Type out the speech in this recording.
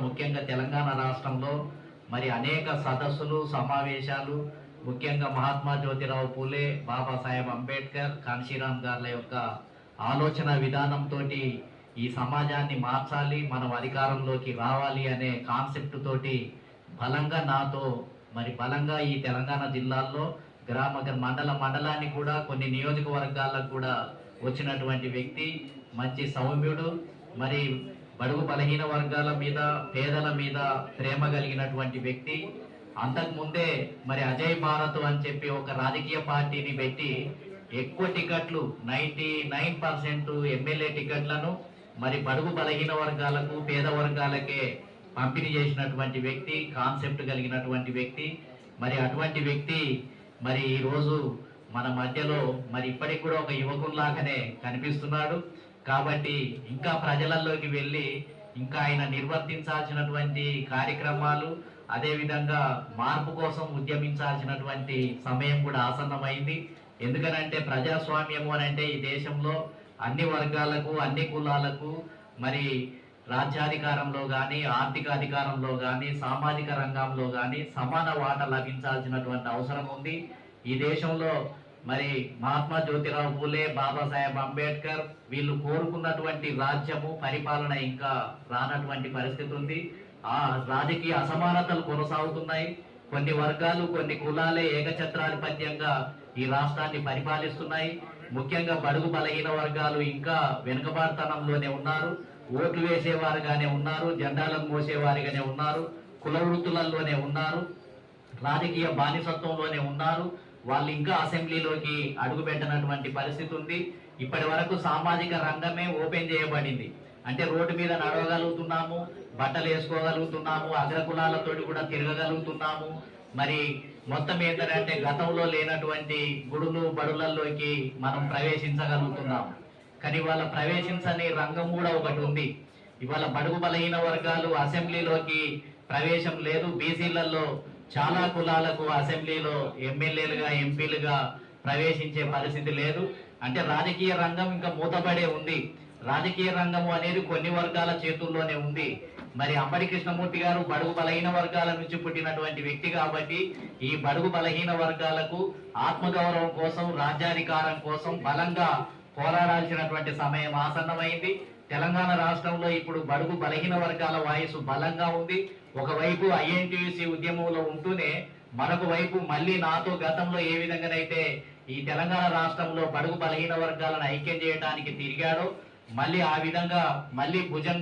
ముఖ్యంగా తెలంగాణ రాష్ట్రంలో మరి అనేక సదస్సులు, సమావేశాలు, ముఖ్యంగా మహాత్మా జ్యోతిరావు పూలే, బాబాసాహెబ్ అంబేద్కర్, కాన్షీరామ్ గార్ల యొక్క ఆలోచన విధానంతో ఈ సమాజాన్ని మార్చాలి, మనం అధికారంలోకి రావాలి అనే కాన్సెప్ట్ తోటి బలంగా బలంగా ఈ తెలంగాణ జిల్లాల్లో మండలాన్ని కూడా కొన్ని నియోజకవర్గాలకు కూడా వచ్చినటువంటి వ్యక్తి, మంచి సౌమ్యుడు, మరి బడుగు బలహీన వర్గాల మీద, పేదల మీద ప్రేమ కలిగినటువంటి వ్యక్తి. అంతకుముందే మరి అజయ్ భారత్ అని చెప్పి ఒక రాజకీయ పార్టీని పెట్టి ఎక్కువ టికెట్లు 99% ఎమ్మెల్యే టికెట్లను మరి బడుగు బలహీన వర్గాలకు, పేద వర్గాలకే పంపిణీ చేసినటువంటి వ్యక్తి, కాన్సెప్ట్ కలిగినటువంటి వ్యక్తి. మరి అటువంటి వ్యక్తి మరి ఈరోజు మన మధ్యలో మరి ఇప్పటికి కూడా ఒక యువకుల్లాగానే కనిపిస్తున్నాడు. కాబట్టి ఇంకా ప్రజలలోకి వెళ్ళి ఇంకా ఆయన నిర్వర్తించాల్సినటువంటి కార్యక్రమాలు, అదేవిధంగా మార్పు కోసం ఉద్యమించాల్సినటువంటి సమయం కూడా ఆసన్నమైంది. ఎందుకనంటే ప్రజాస్వామ్యము అని అంటే ఈ దేశంలో అన్ని వర్గాలకు, అన్ని కులాలకు మరి రాజ్యాధికారంలో కానీ, ఆర్థిక అధికారంలో కానీ, సామాజిక రంగంలో కానీ సమాన వాటా లభించాల్సినటువంటి అవసరం ఉంది. ఈ దేశంలో మరి మహాత్మా జ్యోతిరావు పూలే, బాబాసాహెబ్ అంబేద్కర్ వీళ్ళు కోరుకున్నటువంటి రాజ్యము, పరిపాలన ఇంకా రానటువంటి పరిస్థితి ఉంది. ఆ రాజకీయ అసమానతలు కొనసాగుతున్నాయి. కొన్ని వర్గాలు, కొన్ని కులాలే ఏకఛత్రాధిపత్యంగా ఈ రాష్ట్రాన్ని పరిపాలిస్తున్నాయి. ముఖ్యంగా బడుగు బలహీన వర్గాలు ఇంకా వెనుకబాటుతనంలోనే ఉన్నారు. ఓట్లు వేసేవారుగానే ఉన్నారు, జెండాలను మోసేవారిగానే ఉన్నారు, కుల వృత్తులలోనే ఉన్నారు, రాజకీయ బానిసత్వంలోనే ఉన్నారు. వాళ్ళు ఇంకా అసెంబ్లీలోకి అడుగు పెట్టినటువంటి పరిస్థితి ఉంది. ఇప్పటి వరకు సామాజిక రంగమే ఓపెన్ చేయబడింది. అంటే రోడ్డు మీద నడవగలుగుతున్నాము, బట్టలు వేసుకోగలుగుతున్నాము, అగ్రకులాలతోటి కూడా తిరగగలుగుతున్నాము. మరి మొత్తం ఏంటంటే గతంలో లేనటువంటి గుడులు, బడులలోకి మనం ప్రవేశించగలుగుతున్నాము. కానీ వాళ్ళ ప్రవేశించని రంగం కూడా ఒకటి ఉంది. ఇవాళ బడుగు బలహీన వర్గాలు అసెంబ్లీలోకి ప్రవేశం లేదు. బీసీలలో చాలా కులాలకు అసెంబ్లీలో ఎమ్మెల్యేలుగా, ఎంపీలుగా ప్రవేశించే పరిస్థితి లేదు. అంటే రాజకీయ రంగం ఇంకా మూతపడే ఉంది. రాజకీయ రంగము అనేది కొన్ని వర్గాల చేతుల్లోనే ఉంది. మరి అంబడి కృష్ణమూర్తి గారు బడుగు బలహీన వర్గాల నుంచి పుట్టినటువంటి వ్యక్తి కాబట్టి ఈ బడుగు బలహీన వర్గాలకు ఆత్మగౌరవం కోసం, రాజ్యాధికారం కోసం బలంగా పోరాడాల్సినటువంటి సమయం ఆసన్నమైంది. తెలంగాణ రాష్ట్రంలో ఇప్పుడు బడుగు బలహీన వర్గాల వాయిస్ బలంగా ఉంది. ఒకవైపు ఐఎన్టీయూసీ ఉద్యమంలో ఉంటూనే మరొక వైపు మళ్ళీ నాతో గతంలో ఏ విధంగానైతే ఈ తెలంగాణ రాష్ట్రంలో బడుగు బలహీన వర్గాలను ఐక్యం చేయడానికి తిరిగాడో మళ్ళీ ఆ విధంగా మళ్ళీ భుజం